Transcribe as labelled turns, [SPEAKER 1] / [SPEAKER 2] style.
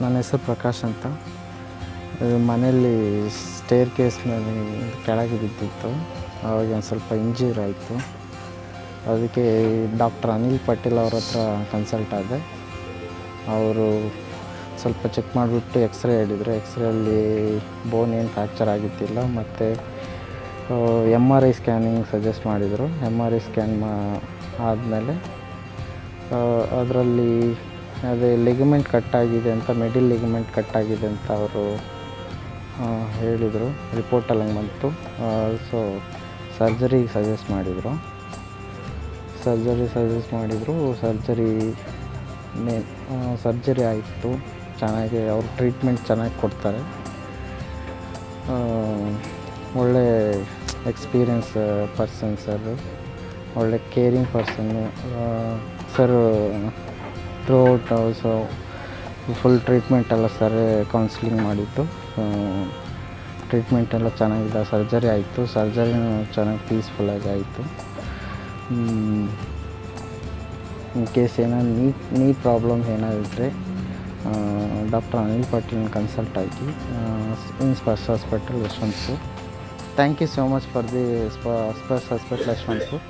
[SPEAKER 1] ನನ್ನ ಹೆಸರು ಪ್ರಕಾಶ್ ಅಂತ. ಮನೆಯಲ್ಲಿ ಸ್ಟೇರ್ ಕೇಸ್ ಮೇಲೆ ಕೆಳಗೆ ಬಿದ್ದಿತ್ತು. ಆವಾಗ ಒಂದು ಸ್ವಲ್ಪ ಇಂಜೂರಿ ಆಯಿತು. ಅದಕ್ಕೆ ಡಾಕ್ಟರ್ ಅನಿಲ್ ಪಾಟೀಲ್ ಅವ್ರ ಹತ್ರ ಕನ್ಸಲ್ಟ್ ಆದೆ. ಅವರು ಸ್ವಲ್ಪ ಚೆಕ್ ಮಾಡಿಬಿಟ್ಟು ಎಕ್ಸ್ರೇ ಹೇಳಿದರು. ಎಕ್ಸ್ರೇಯಲ್ಲಿ ಬೋನ್ ಏನು ಫ್ರ್ಯಾಕ್ಚರ್ ಆಗಿದ್ದಿಲ್ಲ. ಮತ್ತು MRI ಸ್ಕ್ಯಾನಿಂಗ್ ಸಜೆಸ್ಟ್ ಮಾಡಿದರು. MRI ಸ್ಕ್ಯಾನ್ ಆದಮೇಲೆ ಅದರಲ್ಲಿ ಅದೇ ಲಿಗಮೆಂಟ್ ಕಟ್ಟಾಗಿದೆ ಅಂತ, ಮಿಡಿಲ್ ಲಿಗಮೆಂಟ್ ಕಟ್ಟಾಗಿದೆ ಅಂತ ಅವರು ಹೇಳಿದರು. ರಿಪೋರ್ಟಲ್ಲಿ ಹಂಗೆ ಬಂತು. ಸೊ ಸರ್ಜರಿಗೆ ಸಜೆಸ್ಟ್ ಮಾಡಿದರು. ಸರ್ಜರಿ ಆಯಿತು. ಚೆನ್ನಾಗಿ ಅವರು ಟ್ರೀಟ್ಮೆಂಟ್ ಚೆನ್ನಾಗಿ ಕೊಡ್ತಾರೆ. ಒಳ್ಳೆ ಎಕ್ಸ್ಪೀರಿಯನ್ಸ್ ಪರ್ಸನ್ ಸರ್, ಒಳ್ಳೆ caring person sir. Throughout so full treatment ಎಲ್ಲ ಸರ್ ಕೌನ್ಸಿಲಿಂಗ್ ಮಾಡಿದ್ದು. ಟ್ರೀಟ್ಮೆಂಟ್ ಎಲ್ಲ ಚೆನ್ನಾಗಿದೆ. ಸರ್ಜರಿ ಆಯಿತು. ಸರ್ಜರಿನೂ ಚೆನ್ನಾಗಿ ಪೀಸ್ಫುಲ್ಲಾಗಿ ಆಯಿತು. ಇನ್ ಕೇಸ್ ಏನಾದ್ರು ನೀ ಪ್ರಾಬ್ಲಮ್ ಏನಾದಿದ್ದರೆ ಡಾಕ್ಟರ್ ಅನಿಲ್ ಪಾಟೀಲ್ನ ಕನ್ಸಲ್ಟ್ ಆಗಿ in Sparsh hospital Yeshwanthpur. Thank you so much for the Sparsh hospital Yeshwanthpur.